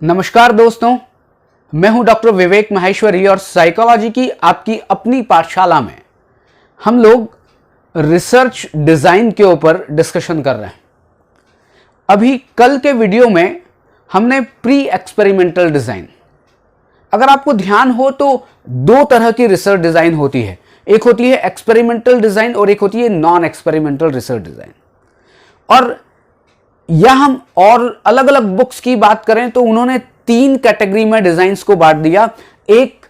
नमस्कार दोस्तों, मैं हूं डॉक्टर विवेक माहेश्वरी और साइकोलॉजी की आपकी अपनी पाठशाला में हम लोग रिसर्च डिज़ाइन के ऊपर डिस्कशन कर रहे हैं। अभी कल के वीडियो में हमने प्री एक्सपेरिमेंटल डिज़ाइन, अगर आपको ध्यान हो तो दो तरह की रिसर्च डिज़ाइन होती है, एक होती है एक्सपेरिमेंटल डिज़ाइन और एक होती है नॉन एक्सपेरिमेंटल रिसर्च डिज़ाइन। और या हम और अलग अलग बुक्स की बात करें तो उन्होंने तीन कैटेगरी में डिजाइन्स को बांट दिया। एक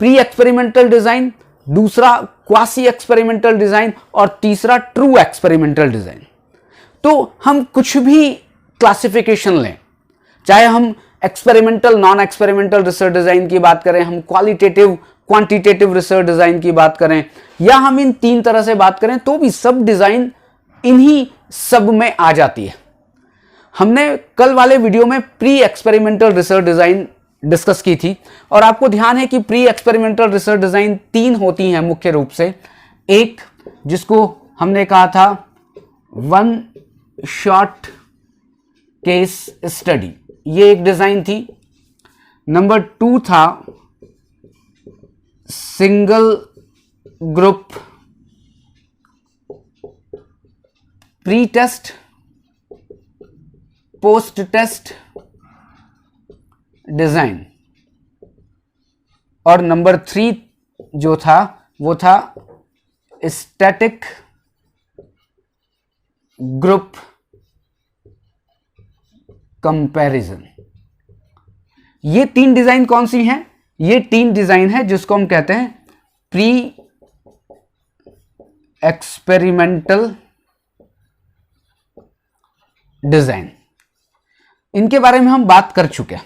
प्री एक्सपेरिमेंटल डिजाइन, दूसरा क्वासी एक्सपेरिमेंटल डिजाइन और तीसरा ट्रू एक्सपेरिमेंटल डिजाइन। तो हम कुछ भी क्लासिफिकेशन लें, चाहे हम experimental non experimental research design की बात करें, हम क्वालिटेटिव क्वांटिटेटिव रिसर्च डिजाइन की बात करें, या हम इन तीन तरह से बात करें, तो भी सब डिजाइन इन्हीं सब में आ जाती है। हमने कल वाले वीडियो में pre experimental research design discuss की थी और आपको ध्यान है कि प्री एक्सपेरिमेंटल रिसर्च डिजाइन तीन होती हैं मुख्य रूप से। एक जिसको हमने कहा था वन शॉट केस स्टडी, ये एक डिजाइन थी। नंबर 2 था single group pre test post test design, और नंबर 3 जो था वो था स्टैटिक ग्रुप कंपैरिजन। ये तीन डिजाइन कौन सी हैं? ये तीन डिजाइन है जिसको हम कहते हैं प्री एक्सपेरिमेंटल डिजाइन। इनके बारे में हम बात कर चुके हैं।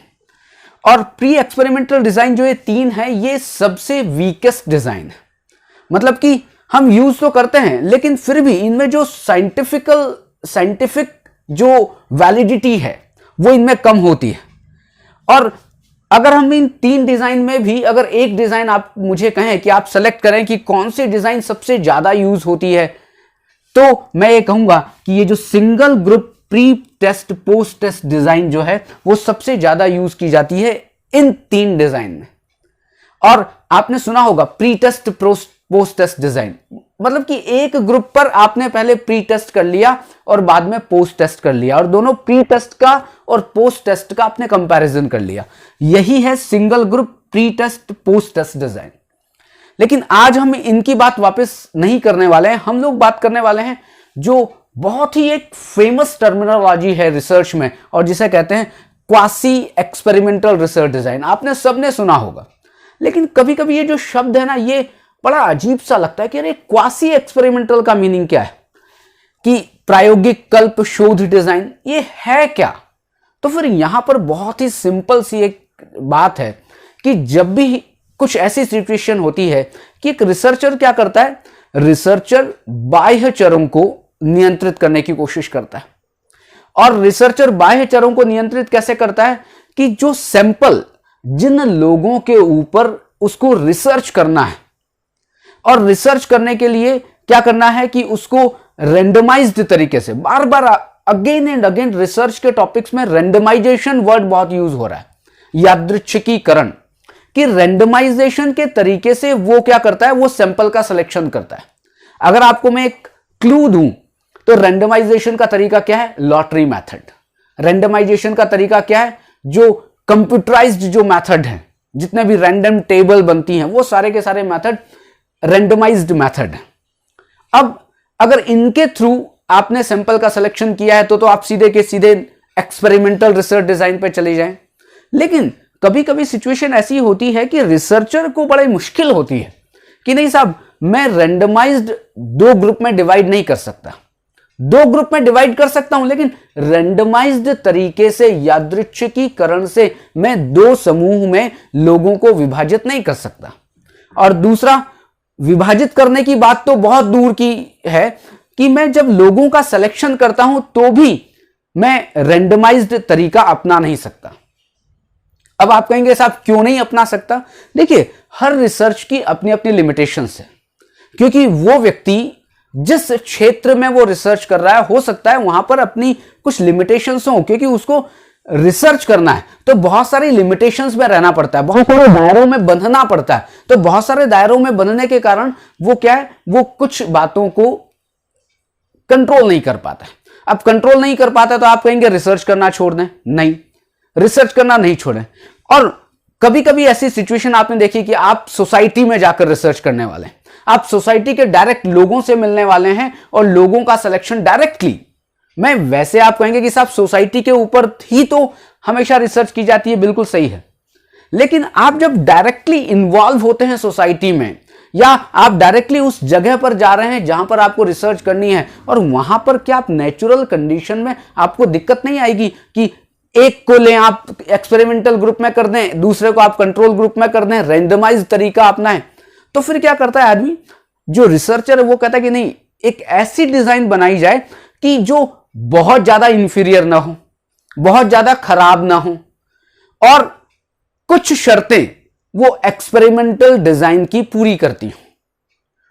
और प्री एक्सपेरिमेंटल डिजाइन जो ये तीन है, ये सबसे वीकेस्ट डिजाइन है। मतलब कि हम यूज तो करते हैं लेकिन फिर भी इनमें जो साइंटिफिक जो वैलिडिटी है वो इनमें कम होती है। और अगर हम इन तीन डिजाइन में भी अगर एक डिजाइन आप मुझे कहें कि आप सेलेक्ट करें कि कौन सी डिजाइन सबसे ज्यादा यूज होती है, तो मैं ये कहूंगा कि ये जो single group pre test post test design जो है वो सबसे ज्यादा यूज की जाती है इन तीन डिजाइन में। और आपने सुना होगा pre test post test design, मतलब कि एक ग्रुप पर आपने पहले प्री टेस्ट कर लिया और बाद में पोस्ट टेस्ट कर लिया और दोनों प्री टेस्ट का और पोस्ट टेस्ट का आपने कंपैरिजन कर लिया। यही है single group pre test post test design. लेकिन आज हम इनकी बात वापस नहीं करने वाले हैं। हम लोग बात करने वाले हैं जो बहुत ही एक फेमस टर्मिनोलॉजी है रिसर्च में और जिसे कहते हैं क्वासी एक्सपेरिमेंटल रिसर्च डिजाइन। आपने सबने सुना होगा, लेकिन कभी कभी ये जो शब्द है ना, ये बड़ा अजीब सा लगता है कि अरे क्वासी एक्सपेरिमेंटल का मीनिंग क्या है, कि प्रायोगिक कल्प शोध डिजाइन, ये है क्या? तो फिर यहां पर बहुत ही सिंपल सी एक बात है कि जब भी कुछ ऐसी सिचुएशन होती है कि एक रिसर्चर क्या करता है, रिसर्चर बाह्य चरों को नियंत्रित करने की कोशिश करता है। और रिसर्चर बाह्य चरों को नियंत्रित कैसे करता है कि जो सैंपल जिन लोगों के ऊपर उसको रिसर्च करना है, और रिसर्च करने के लिए क्या करना है कि उसको रेंडमाइज्ड तरीके से बार बार अगेन एंड अगेन, रिसर्च के टॉपिक्स में रेंडमाइजेशन वर्ड बहुत यूज हो रहा है, यादृच्छिकीकरण, कि रेंडमाइजेशन के तरीके से वो क्या करता है, वो सैंपल का सिलेक्शन करता है। अगर आपको मैं एक क्लू दूं तो रेंडमाइजेशन का तरीका क्या है? Lottery method. रेंडमाइजेशन का तरीका क्या है? जो कंप्यूटराइज्ड जो मेथड है, जितने भी रैंडम टेबल बनती हैं, वो सारे के सारे मेथड रेंडमाइज्ड मेथड है। अब अगर इनके थ्रू आपने सैंपल का सिलेक्शन किया है तो आप सीधे के सीधे एक्सपेरिमेंटल रिसर्च डिजाइन पे चले जाएं। लेकिन कभी कभी सिचुएशन ऐसी होती है कि रिसर्चर को बड़ी मुश्किल होती है कि नहीं साहब, मैं रेंडमाइज्ड दो ग्रुप में डिवाइड नहीं कर सकता। दो ग्रुप में डिवाइड कर सकता हूं लेकिन रेंडमाइज्ड तरीके से, यादृच्छिकीकरण से मैं दो समूह में लोगों को विभाजित नहीं कर सकता। और दूसरा, विभाजित करने की बात तो बहुत दूर की है कि मैं जब लोगों का सिलेक्शन करता हूं तो भी मैं रेंडमाइज्ड तरीका अपना नहीं सकता। अब आप कहेंगे साहब क्यों नहीं अपना सकता? देखिए, हर रिसर्च की अपनी अपनी लिमिटेशंस है, क्योंकि वो व्यक्ति जिस क्षेत्र में वो रिसर्च कर रहा है, हो सकता है वहां पर अपनी कुछ लिमिटेशंस हो, क्योंकि उसको रिसर्च करना है तो बहुत सारी लिमिटेशंस में रहना पड़ता है, बहुत सारे दायरों में बंधना पड़ता है। तो बहुत सारे दायरों में बंधने के कारण वो क्या है, वो कुछ बातों को कंट्रोल नहीं कर पाता है। अब कंट्रोल नहीं कर पाता तो आप कहेंगे रिसर्च करना छोड़ दें, नहीं, रिसर्च करना नहीं छोड़ें। और कभी कभी ऐसी सिचुएशन आपने देखी कि आप सोसाइटी में जाकर रिसर्च करने वाले हैं, आप सोसाइटी के डायरेक्ट लोगों से मिलने वाले हैं और लोगों का सिलेक्शन डायरेक्टली, मैं वैसे आप कहेंगे कि साहब सोसाइटी के ऊपर ही तो हमेशा रिसर्च की जाती है, बिल्कुल सही है। लेकिन आप जब डायरेक्टली इन्वॉल्व होते हैं सोसाइटी में, या आप डायरेक्टली उस जगह पर जा रहे हैं जहां पर आपको रिसर्च करनी है, और वहां पर क्या आप नेचुरल कंडीशन में आपको दिक्कत नहीं आएगी कि एक को लें आप एक्सपेरिमेंटल ग्रुप में कर दें, दूसरे को आप कंट्रोल ग्रुप में कर दें, रैंडमाइज तरीका अपनाएं। तो फिर क्या करता है आदमी, जो रिसर्चर है वो कहता है कि नहीं, एक ऐसी डिजाइन बनाई जाए कि जो बहुत ज्यादा इंफीरियर ना हो, बहुत ज्यादा खराब ना हो, और कुछ शर्तें वो एक्सपेरिमेंटल डिजाइन की पूरी करती हो।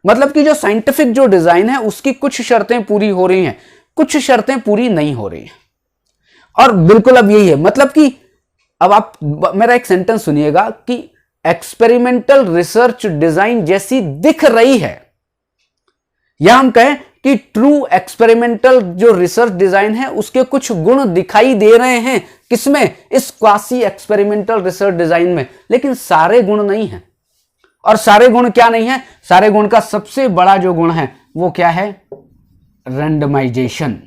मतलब कि जो साइंटिफिक जो डिजाइन है उसकी कुछ शर्तें पूरी हो रही हैं, कुछ शर्तें पूरी नहीं हो रही हैं। और बिल्कुल अब यही है, मतलब कि अब आप मेरा एक सेंटेंस सुनिएगा कि एक्सपेरिमेंटल रिसर्च डिजाइन जैसी दिख रही है, या हम कहें कि ट्रू एक्सपेरिमेंटल जो रिसर्च डिजाइन है उसके कुछ गुण दिखाई दे रहे हैं, किसमें, इस क्वासी एक्सपेरिमेंटल रिसर्च डिजाइन में, लेकिन सारे गुण नहीं है। और सारे गुण क्या नहीं है, सारे गुण का सबसे बड़ा जो गुण है वो क्या है, रैंडमाइजेशन,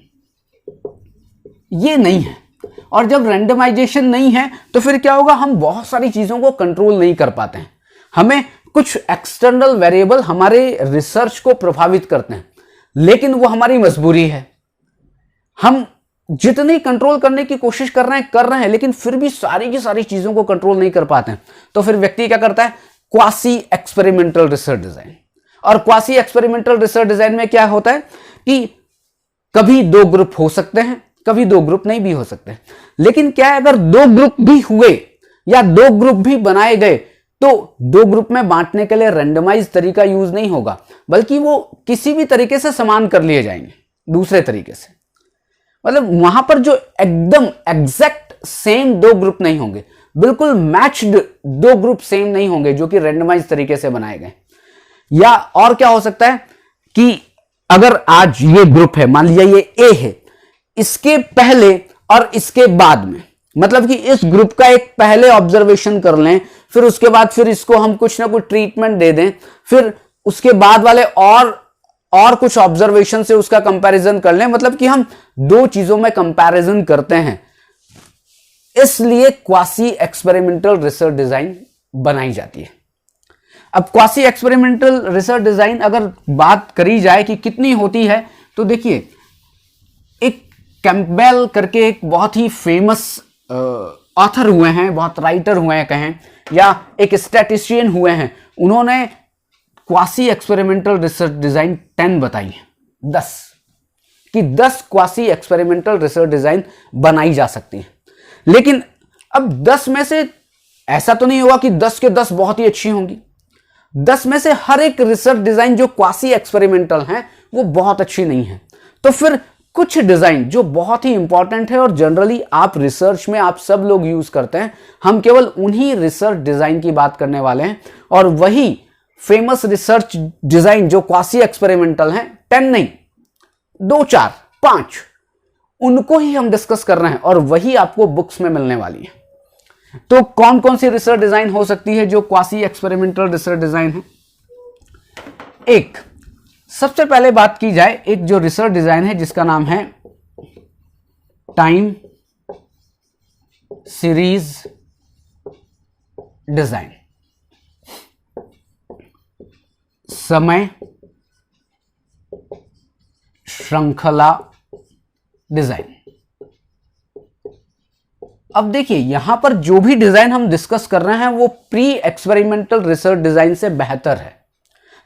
ये नहीं है। और जब रैंडमाइजेशन नहीं है तो फिर क्या होगा, हम बहुत सारी चीजों को कंट्रोल नहीं कर पाते हैं, हमें कुछ एक्सटर्नल वेरिएबल हमारे रिसर्च को प्रभावित करते हैं, लेकिन वो हमारी मजबूरी है। हम जितनी कंट्रोल करने की कोशिश कर रहे हैं, लेकिन फिर भी सारी की सारी चीजों को कंट्रोल नहीं कर पाते हैं। तो फिर व्यक्ति क्या करता है, क्वासी एक्सपेरिमेंटल रिसर्च डिजाइन। और क्वासी एक्सपेरिमेंटल रिसर्च डिजाइन में क्या होता है कि कभी दो ग्रुप हो सकते हैं, कभी दो ग्रुप नहीं भी हो सकते। लेकिन क्या है, अगर दो ग्रुप भी हुए या दो ग्रुप भी बनाए गए तो दो ग्रुप में बांटने के लिए रैंडमाइज तरीका यूज नहीं होगा, बल्कि वो किसी भी तरीके से समान कर लिए जाएंगे दूसरे तरीके से। मतलब वहां पर जो एकदम एग्जैक्ट सेम दो ग्रुप नहीं होंगे, बिल्कुल मैच्ड दो ग्रुप सेम नहीं होंगे जो कि रैंडमाइज तरीके से बनाए गए। या और क्या हो सकता है कि अगर आज ये ग्रुप है, मान लीजिए ये ए है, इसके पहले और इसके बाद में, मतलब कि इस ग्रुप का एक पहले ऑब्जर्वेशन कर लें, फिर उसके बाद फिर इसको हम कुछ ना कुछ ट्रीटमेंट दे दें, फिर उसके बाद वाले और कुछ ऑब्जर्वेशन से उसका कंपैरिजन कर लें। मतलब कि हम दो चीजों में कंपैरिजन करते हैं, इसलिए क्वासी एक्सपेरिमेंटल रिसर्च डिजाइन बनाई जाती है। अब क्वासी एक्सपेरिमेंटल रिसर्च डिजाइन अगर बात करी जाए कि कितनी होती है, तो देखिए, एक कैंपबेल करके एक बहुत ही फेमस ऑथर हुए हैं, बहुत राइटर हुए हैं कहें, या एक स्टैटिस्टिशियन हुए हैं, उन्होंने क्वासी एक्सपेरिमेंटल रिसर्च डिजाइन 10 बताई है, 10 कि 10 क्वासी एक्सपेरिमेंटल रिसर्च डिजाइन बनाई जा सकती है। लेकिन अब 10 में से ऐसा तो नहीं होगा कि 10 के 10 बहुत ही अच्छी होंगी। 10 में से हर एक रिसर्च डिजाइन जो क्वासी एक्सपेरिमेंटल है वो बहुत अच्छी नहीं है। तो फिर कुछ डिजाइन जो बहुत ही इंपॉर्टेंट है और जनरली आप रिसर्च में आप सब लोग यूज करते हैं, हम केवल उन्हीं रिसर्च डिजाइन की बात करने वाले हैं। और वही फेमस रिसर्च डिजाइन जो क्वासी एक्सपेरिमेंटल हैं, 10 नहीं, 2, 4, 5, उनको ही हम डिस्कस कर रहे हैं और वही आपको बुक्स में मिलने वाली है। तो कौन कौन सी रिसर्च डिजाइन हो सकती है जो क्वासी एक्सपेरिमेंटल रिसर्च डिजाइन है? एक, सबसे पहले बात की जाए, एक जो रिसर्च डिजाइन है जिसका नाम है टाइम सीरीज डिजाइन, समय श्रृंखला डिजाइन। अब देखिए, यहां पर जो भी डिजाइन हम डिस्कस कर रहे हैं वो प्री एक्सपेरिमेंटल रिसर्च डिजाइन से बेहतर है,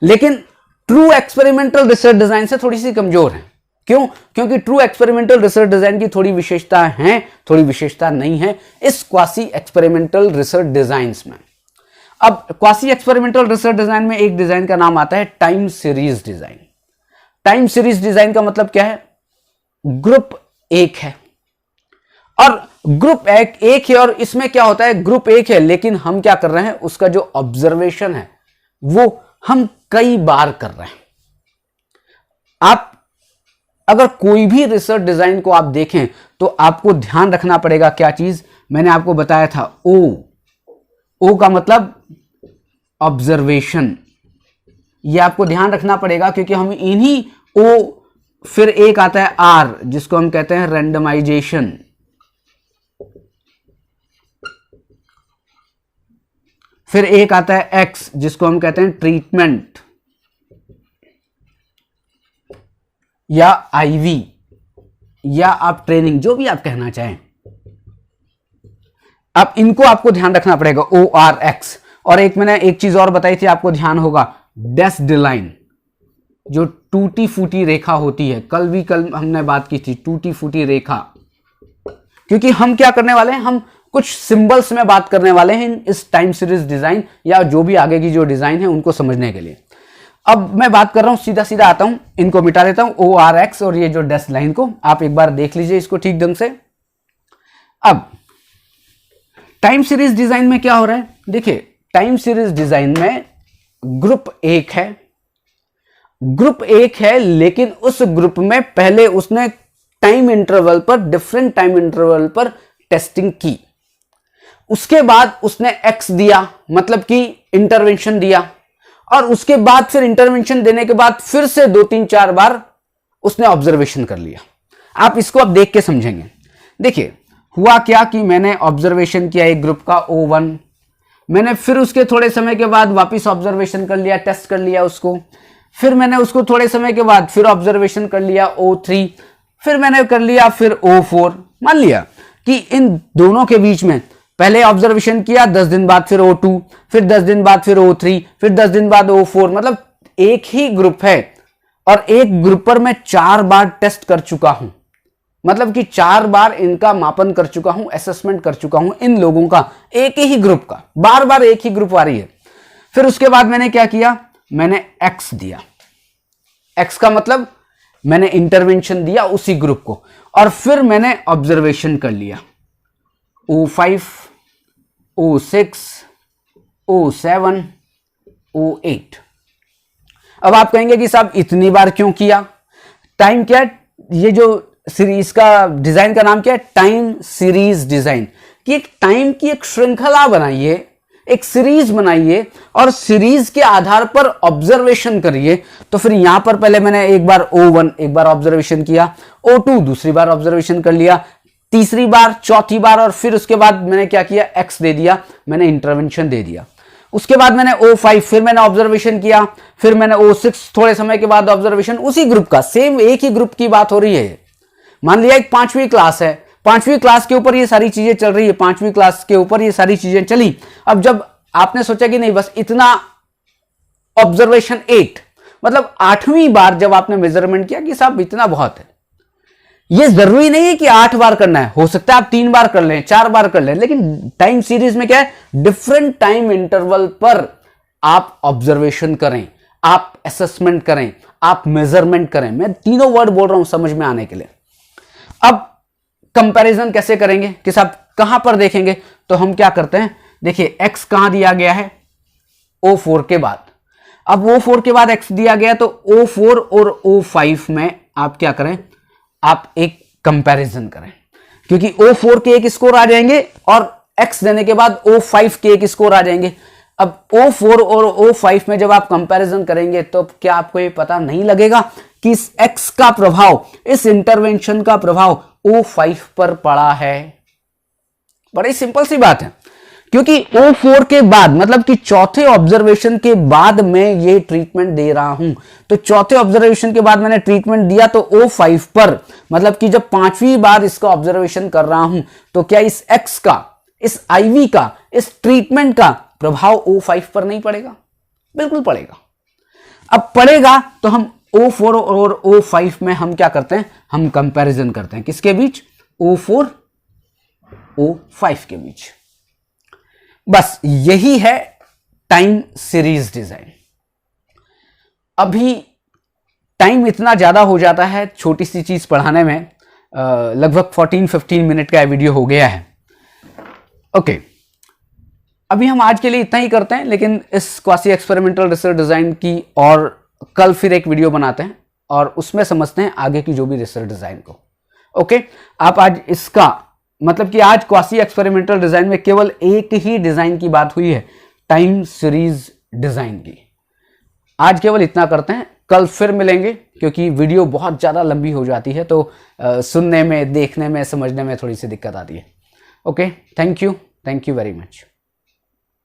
लेकिन ट्रू एक्सपेरिमेंटल रिसर्च डिजाइन से थोड़ी सी कमजोर है। क्यों? क्योंकि ट्रू एक्सपेरिमेंटल रिसर्च डिजाइन की थोड़ी विशेषता है, थोड़ी विशेषता नहीं है इस क्वासी एक्सपेरिमेंटल रिसर्च डिजाइंस में। अब क्वासी एक्सपेरिमेंटल रिसर्च डिजाइन में एक डिजाइन का नाम आता है time series design. Time series design का मतलब क्या है? ग्रुप एक है और ग्रुप एक है, और इसमें क्या होता है, ग्रुप एक है लेकिन हम क्या कर रहे हैं, उसका जो ऑब्जर्वेशन है वो हम कई बार कर रहे हैं। आप अगर कोई भी रिसर्च डिजाइन को आप देखें तो आपको ध्यान रखना पड़ेगा क्या चीज, मैंने आपको बताया था ओ का मतलब ऑब्जर्वेशन, ये आपको ध्यान रखना पड़ेगा क्योंकि हम इन्हीं ओ, फिर एक आता है आर जिसको हम कहते हैं रैंडमाइजेशन, फिर एक आता है एक्स जिसको हम कहते हैं ट्रीटमेंट या आईवी या आप ट्रेनिंग, जो भी आप कहना चाहें। अब इनको आपको ध्यान रखना पड़ेगा, ओ आर एक्स। और एक मैंने एक चीज और बताई थी, आपको ध्यान होगा, डैश्ड लाइन, जो टूटी फूटी रेखा होती है, कल हमने बात की थी टूटी फूटी रेखा, क्योंकि हम क्या करने वाले हैं, हम कुछ सिंबल्स में बात करने वाले हैं इस टाइम सीरीज डिजाइन या जो भी आगे की जो डिजाइन है उनको समझने के लिए। अब मैं बात कर रहा हूं, सीधा सीधा आता हूं, इनको मिटा देता हूं, ओ आर एक्स और ये जो डैश लाइन को आप एक बार देख लीजिए इसको ठीक ढंग से। अब टाइम सीरीज डिजाइन में क्या हो रहा है, देखिए टाइम सीरीज डिजाइन में ग्रुप एक है लेकिन उस ग्रुप में पहले उसने टाइम इंटरवल पर, डिफरेंट टाइम इंटरवल पर टेस्टिंग की, उसके बाद उसने एक्स दिया, मतलब कि इंटरवेंशन दिया, और उसके बाद फिर इंटरवेंशन देने के बाद फिर से 2-3-4 बार उसने ऑब्जर्वेशन कर लिया। आप इसको अब देख के समझेंगे। देखिए हुआ क्या कि मैंने ऑब्जर्वेशन किया एक ग्रुप का O1, मैंने फिर उसके थोड़े समय के बाद वापस ऑब्जर्वेशन कर लिया, टेस्ट कर लिया उसको, फिर मैंने उसको थोड़े समय के बाद फिर ऑब्जर्वेशन कर लिया O3, फिर मैंने कर लिया फिर O4। मान लिया कि इन दोनों के बीच में पहले ऑब्जर्वेशन किया, 10 दिन बाद फिर O2, फिर 10 दिन बाद फिर O3, फिर 10 दिन बाद O4, मतलब एक ही ग्रुप है और एक ग्रुप पर मैं 4 बार टेस्ट कर चुका हूं, मतलब कि 4 बार इनका मापन कर चुका हूं, असेसमेंट कर चुका हूं इन लोगों का, एक ही ग्रुप का, बार बार एक ही ग्रुप आ रही है। फिर उसके बाद मैंने क्या किया, मैंने एक्स दिया, एक्स का मतलब मैंने इंटरवेंशन दिया उसी ग्रुप को, और फिर मैंने ऑब्जर्वेशन कर लिया O5, O6, O7, O8। अब आप कहेंगे कि साहब इतनी बार क्यों किया, टाइम क्या है, ये जो सीरीज का डिजाइन का नाम क्या है, टाइम सीरीज डिजाइन, कि एक टाइम की एक श्रृंखला बनाइए, एक सीरीज बनाइए और सीरीज के आधार पर ऑब्जर्वेशन करिए। तो फिर यहां पर पहले मैंने एक बार O1 एक बार ऑब्जर्वेशन किया, O2 दूसरी बार ऑब्जर्वेशन कर लिया, तीसरी बार, चौथी बार, और फिर उसके बाद मैंने क्या किया, एक्स दे दिया, मैंने इंटरवेंशन दे दिया। उसके बाद मैंने O5 फिर मैंने ऑब्जर्वेशन किया, फिर मैंने O6 थोड़े समय के बाद ऑब्जर्वेशन, उसी ग्रुप का, सेम एक ही ग्रुप की बात हो रही है। मान लिया एक 5वीं क्लास है, 5वीं क्लास के ऊपर ये सारी चीजें चल रही है, 5वीं क्लास के ऊपर ये सारी चीजें चली। अब जब आपने सोचा कि नहीं बस इतना, ऑब्जर्वेशन 8, मतलब 8वीं बार जब आपने मेजरमेंट किया कि साहब इतना बहुत है, ये जरूरी नहीं है कि 8 बार करना है, हो सकता है आप 3 बार कर लें, 4 बार कर लें, लेकिन टाइम सीरीज में क्या है, डिफरेंट टाइम इंटरवल पर आप ऑब्जर्वेशन करें, आप असेसमेंट करें, आप मेजरमेंट करें। मैं तीनों वर्ड बोल रहा हूं समझ में आने के लिए। अब कंपैरिजन कैसे करेंगे कि साहब कहां पर देखेंगे, तो हम क्या करते हैं, देखिए एक्स कहां दिया गया है, O4 के बाद। अब O4 के बाद एक्स दिया गया, तो O4 और O5 में आप क्या करें, आप एक कंपैरिजन करें, क्योंकि O4 के एक स्कोर आ जाएंगे और एक्स देने के बाद O5 के एक स्कोर आ जाएंगे। अब O4 और O5 में जब आप कंपैरिजन करेंगे तो क्या आपको ये पता नहीं लगेगा कि इस एक्स का प्रभाव, इस इंटरवेंशन का प्रभाव O5 पर पड़ा है। बड़ी सिंपल सी बात है, क्योंकि O4 के बाद, मतलब कि चौथे ऑब्जर्वेशन के बाद मैं ये ट्रीटमेंट दे रहा हूं, तो चौथे ऑब्जर्वेशन के बाद मैंने ट्रीटमेंट दिया, तो O5 पर, मतलब कि जब 5वीं बार इसका ऑब्जर्वेशन कर रहा हूं, तो क्या इस एक्स का, इस आईवी का, इस ट्रीटमेंट का प्रभाव O5 पर नहीं पड़ेगा? बिल्कुल पड़ेगा। अब पड़ेगा तो हम O4 और O5 में हम क्या करते हैं, हम कंपैरिजन करते हैं, किसके बीच, O4 O5 के बीच। बस यही है टाइम सीरीज डिजाइन। अभी टाइम इतना ज्यादा हो जाता है छोटी सी चीज पढ़ाने में, लगभग 14-15 मिनट का वीडियो हो गया है। ओके, अभी हम आज के लिए इतना ही करते हैं, लेकिन इस क्वासी एक्सपेरिमेंटल रिसर्च डिज़ाइन की और कल फिर एक वीडियो बनाते हैं और उसमें समझते हैं आगे की जो भी रिसर्च डिज़ाइन को। ओके, आप आज इसका मतलब कि आज क्वासी एक्सपेरिमेंटल डिज़ाइन में केवल एक ही डिज़ाइन की बात हुई है, टाइम सीरीज डिज़ाइन की। आज केवल इतना करते हैं, कल फिर मिलेंगे, क्योंकि वीडियो बहुत ज़्यादा लंबी हो जाती है तो सुनने में, देखने में, समझने में थोड़ी सी दिक्कत आती है। Okay, thank you very much.